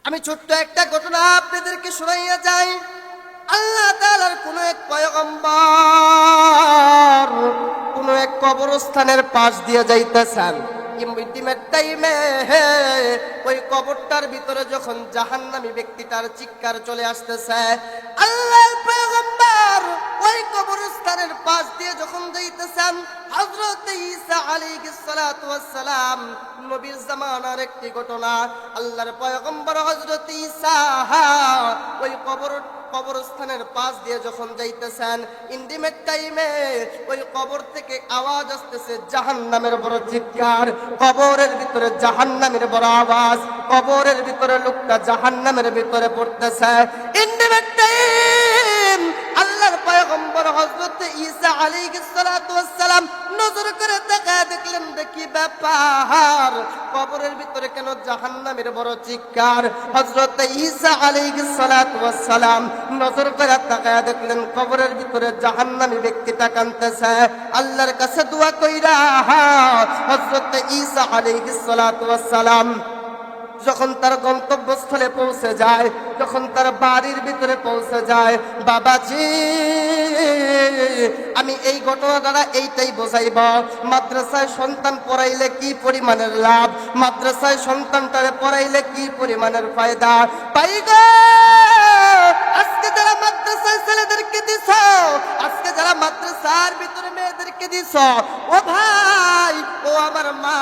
আমি ছোট্ট একটা ঘটনা আপনাদেরকে শোনাইয়া যাই। আল্লাহ তাআলার কোন এক পয়গম্বর কোন এক কবরস্থানের পাশ দিয়ে যাইতেছেন। ইমিডিয়েট টাইমে ওই কবরটার ভিতরে যখন জাহান্নামী ব্যক্তিটার চিৎকার চলে আসতেছে, আল্লাহর পয়গম্বর ওই কবরস্থানের পাশ দিয়ে যখন যাইতেছেন, হযরত ঈসা আলাইহিস সালাতু ওয়াস সালাম নবীর জামানার একটি ঘটনা। আল্লাহর পয়গম্বর হযরত ঈসা ওই কবরস্থানের পাশ দিয়ে যখন যাইতেছেন, ইন্ডিমেট টাইমে ওই কবর থেকে আওয়াজ আসতেছে জাহান্নামের বড় চিৎকার, কবরের ভিতরে জাহান্নামের বড় আওয়াজ, কবরের ভিতরে লোকটা জাহান্নামের ভিতরে পড়তেছে। ইন্ডিমেট টাইম আল্লাহর পয়গম্বর হযরত ঈসা আলাইহিস সালাতু ওয়াস সালাম নজর করে তাকায় দেখলেন কি ব্যাপার, কবরের ভিতরে কেন জাহান্নামের বড় চিৎকার। হযরত ঈসা আলাইহিস সালাতু ওয়াস সালাম নজর করে তাকায় দেখলেন কবরের ভিতরে জাহান্নামী ব্যক্তিটা কাঁদতেছে। আল্লাহর কাছে দোয়া কইরা হযরত ঈসা আলাইহিস সালাতু ওয়াস সালাম যখন তার গন্তব্যস্থলে পৌঁছে যায়, যখন তার বাড়ির ভিতরে পৌঁছে যায়, বাবাজি আমি এই ঘটনা দ্বারা এইটাই বোঝাইব, মাদ্রাসায় সন্তান পড়াইলে কি পরিমাণের লাভ, মাদ্রাসায় সন্তানটারে পড়াইলে কি পরিমাণের ফায়দা পাই গো। আজকে যারা মাদ্রাসায় ছেলেদেরকে দিছ, আজকে যারা মাদ্রাসার ভিতরে মেয়েদেরকে দিছ, ও ভাই ও আমার মা,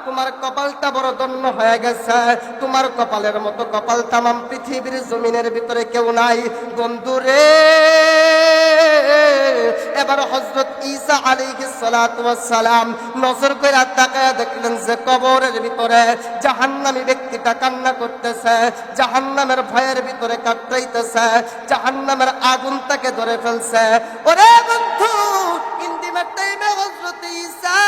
তোমার কপালটা বড় ধন্য হয়ে গেছে। তোমার কপালের মতো কপাল তামাম পৃথিবীর জমিনের ভিতরে কেউ নাই বন্ধুরে। এবার হযরত ঈসা আলাইহিস সালাতু ওয়াস সালাম নজর করে তাকায় দেখলেন যে কবরের ভিতরে জাহান্নামী ব্যক্তিটা কান্না করতেছে, জাহান্নামের ভয়ের ভিতরে কাটাইতেছে, জাহান্নামের আগুন তাকে ধরে ফেলছে। ওরে বন্ধু, ইন্টিমেট টাইমে হযরত ঈসা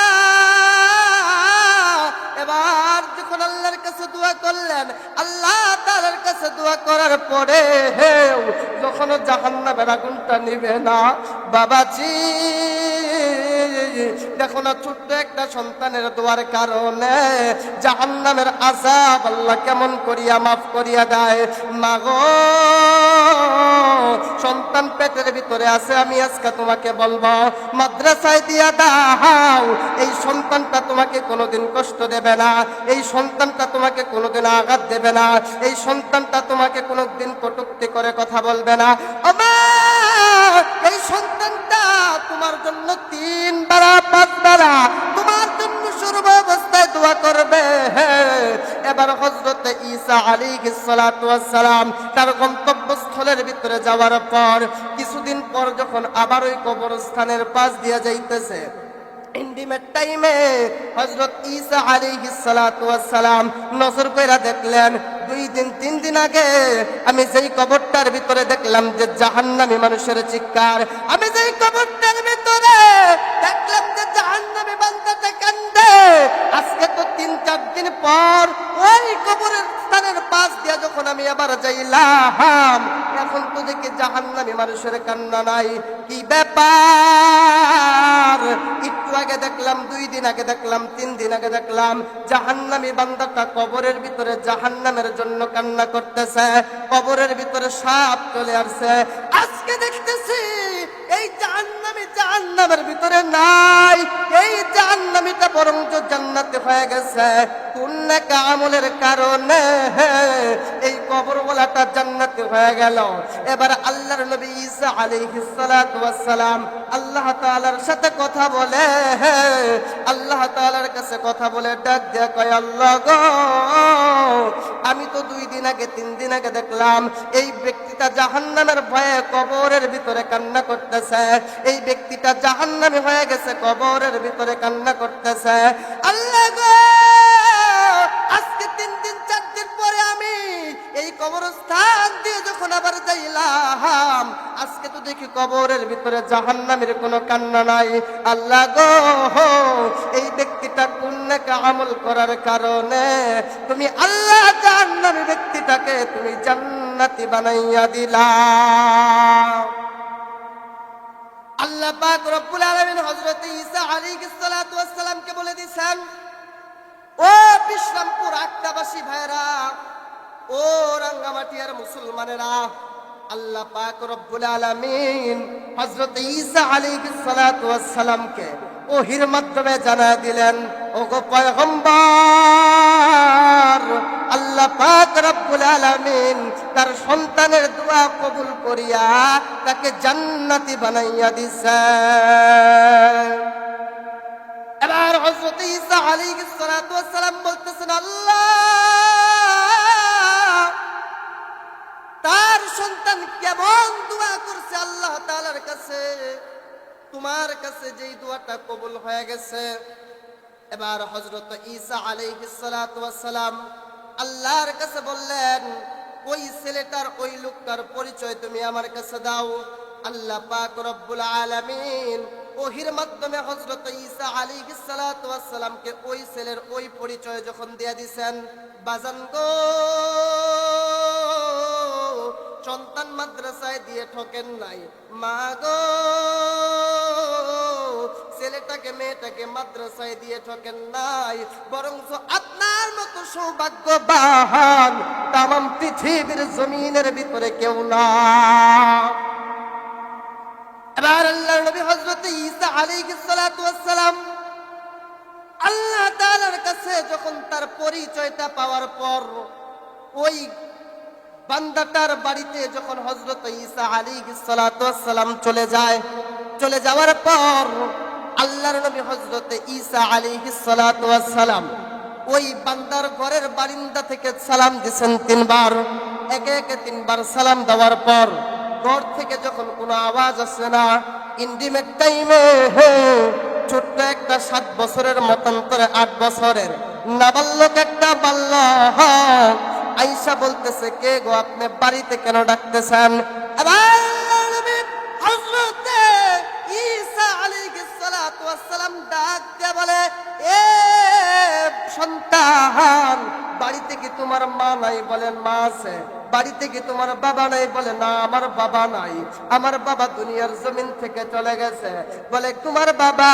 এবার যখন আল্লাহর কাছে দোয়া করলেন, আল্লাহ তাআলার কাছে দোয়া করার পরে যখন জাহান্নামের আগুনটা নিভে না, বাবাজি দেখো না ছোট্ট একটা সন্তানের দোয়ার কারণে জাহান্নামের আযাব আল্লাহ কেমন করিয়া মাফ করিয়া দেয়। মাগো সন্তান পেটের ভিতরে আছে, আমি আজকে তোমাকে বলবো মাদ্রাসায় দিয়া দাও, এই সন্তানটা তোমাকে কোনোদিন কষ্ট দেবে না, এই সন্তানটা তোমাকে কোনোদিন আঘাত দেবে না, এই সন্তানটা তোমাকে কোনোদিন কটূক্তি করে কথা বলবে না। এই সন্তানটা তোমার জন্য 3 বেলা 5 বেলা তোমার জন্য সর্ব অবস্থায় দোয়া করবে। এবার হযরত ঈসা আলাইহিস সালাতু ওয়াস সালাম তার গন্তব্যস্থলের ভিতরে যাওয়ার পর কিছুদিন পর যখন আবার ওই কবরস্থানের পাশ দিয়ে যাইতেছে, ইন্টিমেট টাইমে হযরত ঈসা আলাইহিস সালাতু ওয়াস সালাম নজর কইরা দেখলেন 2 দিন 3 দিন আগে আমি যেই কবরটার ভিতরে দেখলাম যে জাহান্নামী মানুষের চিৎকার, আমি যেই কবরটার ভিতরে দেখলাম যে জাহান্নামী বান্দাটা কান্দে, আজকে তো 3-4 দিন পর ওই কবরের স্থানের পাশ দিয়ে যখন আমি আবার যাইলাম, এখন তো দেখি জাহান্নামী মানুষের কান্না নাই। কি ব্যাপার? একটু আগে দেখলাম, 2 দিন আগে দেখলাম, 3 দিন আগে দেখলাম জাহান্নামী বান্দাটা কবরের ভিতরে জাহান্নামের জন্য কান্না করতেছে, কবরের ভিতরে সাপ চলে আসছে। আজকে দেখতেছি এই জাহান্নামের ভিতরে নাই, এই জাহান্নামীটা বরং জান্নাতে হয়ে গেছে। কোন নেক আমলের কারণে এই কবরওয়ালাটা জান্নাতে হয়ে গেল। এবার আল্লাহর নবী ঈসা আলাইহিস সালাতু ওয়াস সালাম আল্লাহ তাআলার সাথে কথা বলে, আল্লাহ তাআলার কাছে কথা বলে ডাক দিয়ে কয়, আল্লাহ গো আমি তো 2 দিন আগে 3 দিন আগে দেখলাম এই ব্যক্তিটা জাহান্নামের ভয়ে কবরের ভিতরে কান্না করতেছে, এই ব্যক্তিটা জাহান্নামী হয়ে গেছে কবরের ভিতরে কান্না করতেছে। আল্লাহ গো আজকে 3 দিন 4 দিন পরে আমি এই কবরস্থান দিয়ে যখন আবার যাইলাম, আজকে তো দেখি কবরের ভিতরে জাহান্নামের কোনো কান্না নাই। আল্লাহ গো এই ব্যক্তিটা কোন নেক আমল করার কারণে তুমি আল্লাহ জাহান্নামী ব্যক্তিটাকে তুমি জান্নাতি বানাইয়া দিলা। আল্লাহ পাক রব্বুল আলামিন হযরত ঈসা আলাইহিস সালাতু ওয়াস সালামকে বলে দিয়েছেন, ও বিশ্রামপুর আট্টাবাসী ভাইরা, ও রাঙ্গামাটিয়ার মুসলমানেরা, আল্লাহ পাক রব্বুল আলামিন হযরত ঈসা আলাইহিস সালাতু ওয়াস সালামকে ওহীর মাধ্যমে জানায় দিলেন, ওগো পয়গম্বর, আল্লাহ পাক রব্বুল আলামিন তার সন্তানের দোয়া কবুল করিয়া তাকে জান্নাতি বানাইয়া দিয়েছেন। এবার হযরত ঈসা আলাইহিস সালাতু ওয়াস সালাম বলতেছেন, আল্লাহ তার সন্তান কেমন দোয়া করছে আল্লাহ তাআলার কাছে, তোমার কাছে যেই দোয়াটা কবুল হয়ে গেছে। এবার হযরত ঈসা আলাইহিস সালাতু ওয়াস সালাম আল্লাহর কাছে বললেন, ওই ছেলেটার ওই লোকটার পরিচয় তুমি আমার কাছে দাও। আল্লাহ পাক রব্বুল আলামিন ওহীর মাধ্যমে হযরত ঈসা আলাইহিস সালাতু ওয়াস সালামকে ওই ছেলের ওই পরিচয় যখন দিয়ে দিয়েছেন, বাজান গো, সন্তান মাদ্রাসায় দিয়ে ঠকেন নাই, মা গো, ছেলেটাকে মেয়েটাকে মাদ্রাসায় দিয়ে ঠকেন নাই, বরং আপনার মতো সৌভাগ্যবান তামাম পৃথিবীর জমিনের ভিতরে কেউ না। এবার আল্লাহর নবী হযরত ঈসা আলাইহিস সালাতু ওয়াস সালাম আল্লাহ তাআলার কাছে যখন তার পরিচয়টা পাওয়ার পর ওই বান্দাটার বাড়িতে যখন হযরত ঈসা আলাইহিস সালাতু ওয়াস সালাম চলে যাওয়ার পর আল্লাহর নবী হযরত ঈসা আলাইহিস সালাতু ওয়াস সালাম ওই বান্দার ঘরের বারিন্দা থেকে সালাম দিয়েছেন তিনবার। একে একে তিনবার সালাম দেওয়ার পর ঘর থেকে যখন কোনো আওয়াজ আসে না, ইন্টিমেট টাইমে ছোট্ট একটা 7 বছরের মতান্তরে 8 বছরের নাবালক একটা বালক আয়েশা বলতেছে, কে গো, আপনি বাড়িতে কেন ডাকতেছেন? হযরত ঈসা আলাইহিস সালাতু ওয়াস সালাম ডাক দিয়ে বলে, এ সন্তান, বাড়িতে কি তোমার মা নাই? বলেন মা আছে। বাড়িতে কি তোমার বাবা নাই? বলে না, আমার বাবা নাই, আমার বাবা দুনিয়ার জমিন থেকে চলে গেছে। বলে তোমার বাবা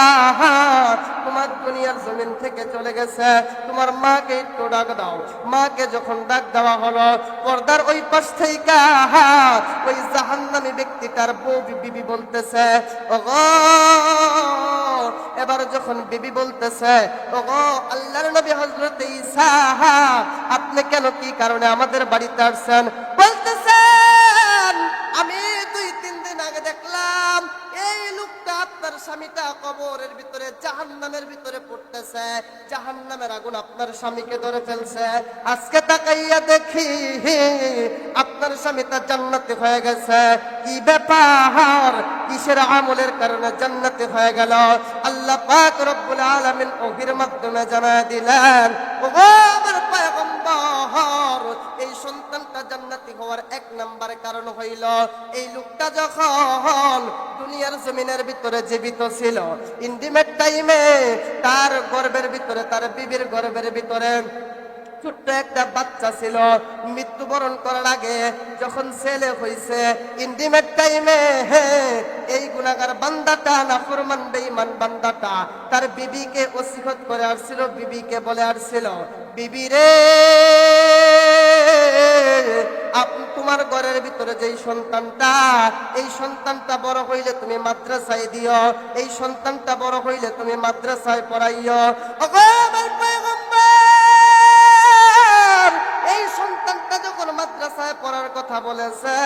তোমার দুনিয়ার জমিন থেকে চলে গেছে, তোমার মাকে একটু ডাক দাও। মাকে যখন ডাক দেওয়া হলো, পর্দার ওই পাশ থেকে ওই জাহান্নামী ব্যক্তিটার বউ বিবি বলতেছে, ওগো, এবার যখন বিবি বলতেছে, ওগো আল্লাহর নবী হযরত ঈসা, আপনি কেন, কি কারণে আমাদের বাড়িতে আসছেন? বলতেছেন, আমি 2-3 দিন আগে দেখলাম এই লোকটা, আপনার স্বামীটা কবরের ভিতরে জাহান্নামের ভিতরে পড়তেছে, জাহান্নামের আগুন আপনার স্বামীকে ধরে ফেলছে। আজকে তাকাইয়া দেখি আপনার স্বামীটা জান্নাতে হয়ে গেছে। কি ব্যাপার, কিসের আমলের কারণে জান্নাতে হয়ে গেল? আল্লাহ পাক রব্বুল আলামিন ওহীর মাধ্যমে জানায় দিলেন, ওগো আমার পয়গম্বর, এই সন্তানটা জান্নাতি হওয়ার 1 নাম্বার কারণ হইল, এই লোকটা যখন দুনিয়ার জমিনের ভিতরে জীবিত ছিল, ইন্টিমেট টাইমে তার গর্ভের ভিতরে, তার বিবির গর্ভের ভিতরে ছোট্ট একটা বাচ্চা ছিল। মৃত্যুবরণ করার আগে যখন ছেলে হইছে, ইন্টিমেট টাইমে এই গুনাহগার বান্দাটা, নাফরমান বেঈমান বান্দাটা তার বিবিকে ওসিয়ত করে আসছিল, বিবিকে বলে আসছিল, বিবি রে, তোমার ঘরের ভিতরে যেই সন্তানটা, এই সন্তানটা বড় হইলে তুমি মাদ্রাসায় দিও, এই সন্তানটা বড় হইলে তুমি মাদ্রাসায় পড়াইও। ওগো আমার পয়গম্বর, এই সন্তানটা যখন মাদ্রাসায় পড়ার কথা বলেছে,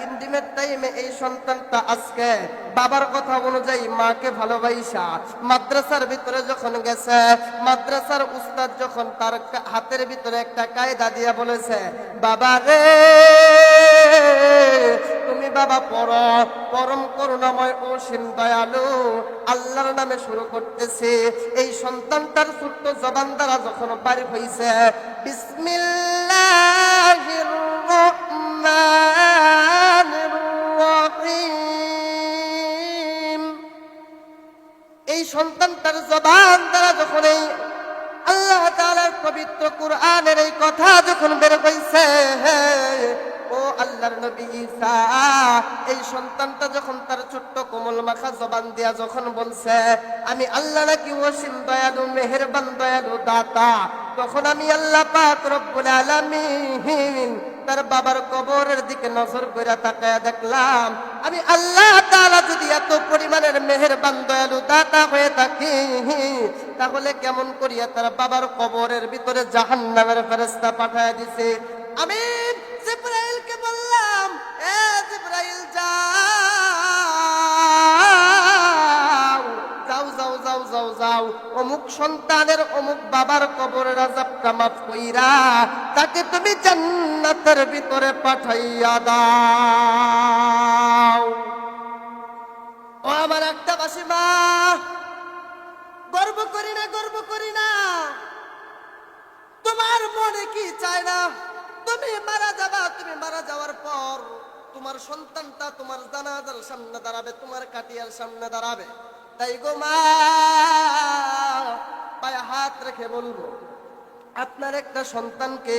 ইন্টিমেট টাইমে এই সন্তানটা আজকে বাবার কথা অনুযায়ী মাকে ভালোবাসা মাদ্রাসার ভিতরে যখন গেছে, মাদ্রাসার উস্তাদ যখন তার হাতের ভিতরে একটা কায়দা দিয়া বলেছে, বাবা রে, তুমি বাবা পড়ো, পরম করুণাময় অসীম দয়ালু আল্লাহর নামে শুরু করতেছে। এই সন্তানটার ছোট্ট জবান দ্বারা যখন বাড়ি হইছে, বিসমিল্লাহির রহমানির রহিম, এই সন্তানটার জবান দ্বারা যখন এই আল্লাহ তাআলার পবিত্র কুরআনের এই কথা যখন বের হইছে, ও আল্লাহর নবী ঈসা, এই সন্তানটা যখন তার ছোট্ট কোমল মাখা জবান দিয়া যখন বলছে, আমি আল্লাহ নাকি অসীম দয়ালু, মেহেরবান, দয়ালু, দাতা, তখন আমি আল্লাহ পাক রব্বুল আলামিন তার বাবার কবরের দিকে নজর করে তাকায়া দেখলাম, আমি আল্লাহ তাআলা যদি এত পরিমাণের মেহেরবান দয়ালু দাতা হয়ে থাকি, তাহলে কেমন করিয়া তার বাবার কবরের ভিতরে জাহান্নামের ফেরেশতা পাঠায় দিছে। আমি জিবরাইলকে বললাম, এ জিবরাইল যাও যাও যাও যাও যাও, অমুক সন্তানের অমুক বাবার কবরের আযাবটা মাফ কইরা তাকে তুমি জান্নাতের ভিতরে পাঠাইয়া দাও। ও আমার একটা বাসি মা, গর্ব করি না, গর্ব করি না। তোমার মনে কি চায় না তুমি মারা যাবা? তুমি মারা যাওয়ার পর তোমার সন্তানটা তোমার জানাজার সামনে দাঁড়াবে, তোমার কাটিয়ার সামনে দাঁড়াবে। তাই গো মা, পায়ে হাত রেখে বলবো, আপনার একটা সন্তানকে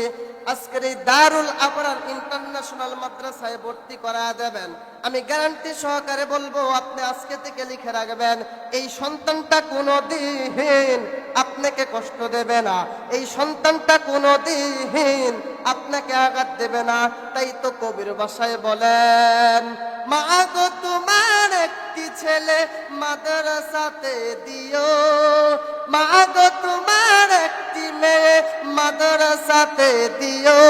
আজকের এই দারুল আবরার ইন্টারন্যাশনাল মাদ্রাসায় ভর্তি করা দেবেন। আমি গ্যারান্টি সহকারে বলবো, আপনি আজকে থেকে লিখে রাখবেন, এই সন্তানটা কোনোদিন আপনাকে কষ্ট দেবে না, এই সন্তানটা কোনোদিন আপনাকে আঘাত দেবে না। তাই তো কবির ভাষায় বলেন, মা গো তোমার একটি ছেলে মাদ্রাসাতে দিও, মা গো তোমার একটি মেয়ে মাদ্রাসাতে দিও,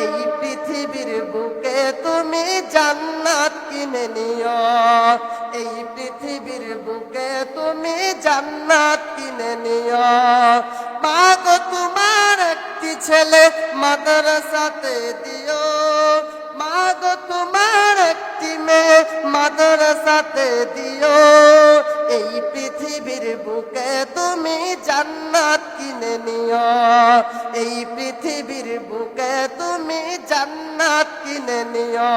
এই পৃথিবীর বুকে তুমি জান্নাত কিনে নিও, এই পৃথিবীর বুকে তুমি জান্নাত কিনে নিও। মা গো তোমার একটি ছেলে মাদ্রাসাতে দিও, মা গো তোমার একটি মেয়ে মাদ্রাসাতে দিও, এই পৃথিবীর বুকে তুমি জান্নাত কিনে নিও, এই পৃথিবীর বুকে তুমি জান্নাত কিনে নিও।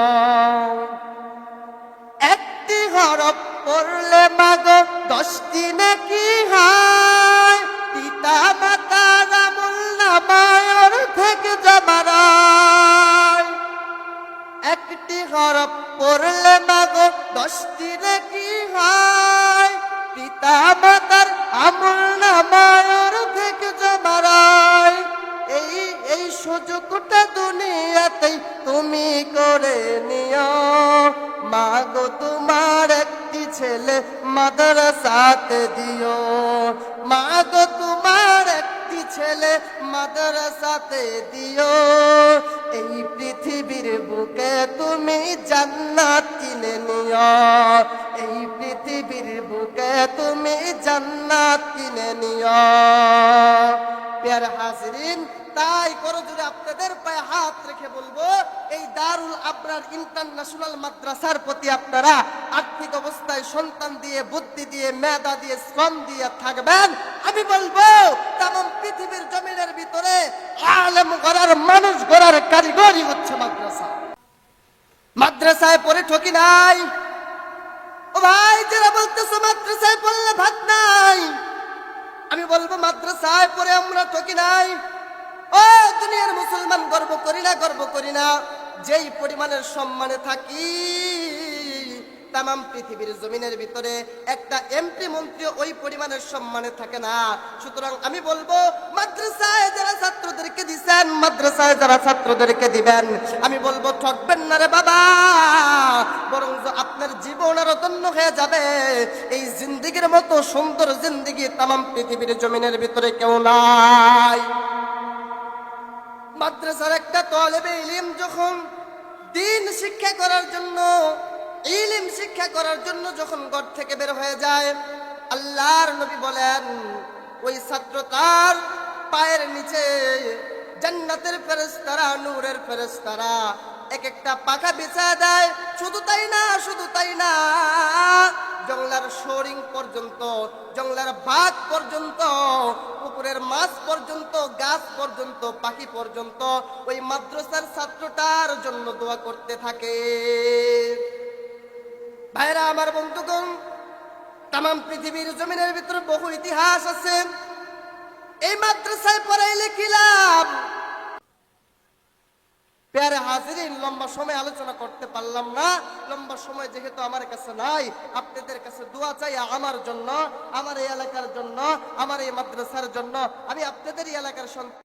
একটি হরফ পড়লে মাগো 10টি নেকি হয়, পিতা মাতার আমল নামায় থেকে জমারায়। একটি হরফ পড়লে মাগো 10টি নেকি হয়, পিতা মাতার আমল নামায় থেকে জমারায়। এই সুযোগটা দুনিয়াতেই তুমি করে নিও, মা গো তোমার একটি ছেলে মাদ্রাসাতে দিও, মা গো তোমার একটি ছেলে মাদ্রাসাতে দিও, এই পৃথিবীর বুকে তুমি জান্নাত কিনে নিও, এই পৃথিবীর বুকে তুমি জান্নাত কিনে নিও। প্যার হাজিরিন, তাই করো যদি আপনাদের পায়ে হাত রেখে বলবো, এই দারুল আবরার ইন্টারন্যাশনাল মাদ্রাসার প্রতি আপনারা আর্থিক অবস্থায় সন্তান দিয়ে, বুদ্ধি দিয়ে, মেধা দিয়ে, শ্রম দিয়ে থাকবেন। আমি বলবো, তামাম পৃথিবীর জমিনের ভিতরে আলেম গড়ার, মানুষ গড়ার কারিগরি হচ্ছে মাদ্রাসা। মাদ্রাসায় পড়ে ঠকি নাই। ও ভাই, যারা বলতেছো মাদ্রাসায় পড়লে ভাত নাই, আমি বলবো মাদ্রাসায় পড়ে আমরা ঠকি নাই। ও দুনিয়ার মুসলমান, গর্ব করি না, গর্ব করি না। যেই পরিমাণের সম্মানে থাকি, তামাম পৃথিবীর জমিনের ভিতরে একটা এমপি মন্ত্রী ওই পরিমাণের সম্মানে থাকে না। সুতরাং আমি বলবো, মাদ্রাসায় যারা ছাত্রদেরকে দিবেন, মাদ্রাসায় যারা ছাত্রদেরকে দিবেন, আমি বলবো ঠকবেন না রে বাবা, বরং আপনার জীবন আরো ধন্য হয়ে যাবে। এই জিন্দেগির মতো সুন্দর জিন্দেগি তামাম পৃথিবীর জমিনের ভিতরে কেউ নাই। মাদ্রাসার একটা তালেবে ইলম যখন দ্বীন শিক্ষা করার জন্য, ইলম শিক্ষা করার জন্য যখন ঘর থেকে বের হয়ে যায়, আল্লাহর নবী বলেন, ওই ছাত্র তার পায়ের নিচে জান্নাতের ফেরেশতারা, নূরের ফেরেশতারা এক একটা পাখা বিছায় দেয়। শুধু তাই না, শুধু তাই না, জংলার শরিং পর্যন্ত, জংলার বাঘ পর্যন্ত, পুকুরের মাছ পর্যন্ত, গাছ পর্যন্ত, পাখি পর্যন্ত ওই মাদ্রাসার ছাত্রটার জন্য দোয়া করতে থাকে। ভাইরা আমার, বন্ধুগণ, তামাম পৃথিবীর জমিনের ভিতরে বহু ইতিহাস আছে। এই মাদ্রাসায় পড়াইলে কি লাভ? প্যারে হাজিরিন, লম্বা সময় আলোচনা করতে পারলাম না। লম্বা সময় যেহেতু আমার কাছে নাই, আপনাদের কাছে দোয়া চাই আমার জন্য, আমার এই এলাকার জন্য, আমার এই মাদ্রাসার জন্য। আমি আপনাদের এই এলাকার সন্তান।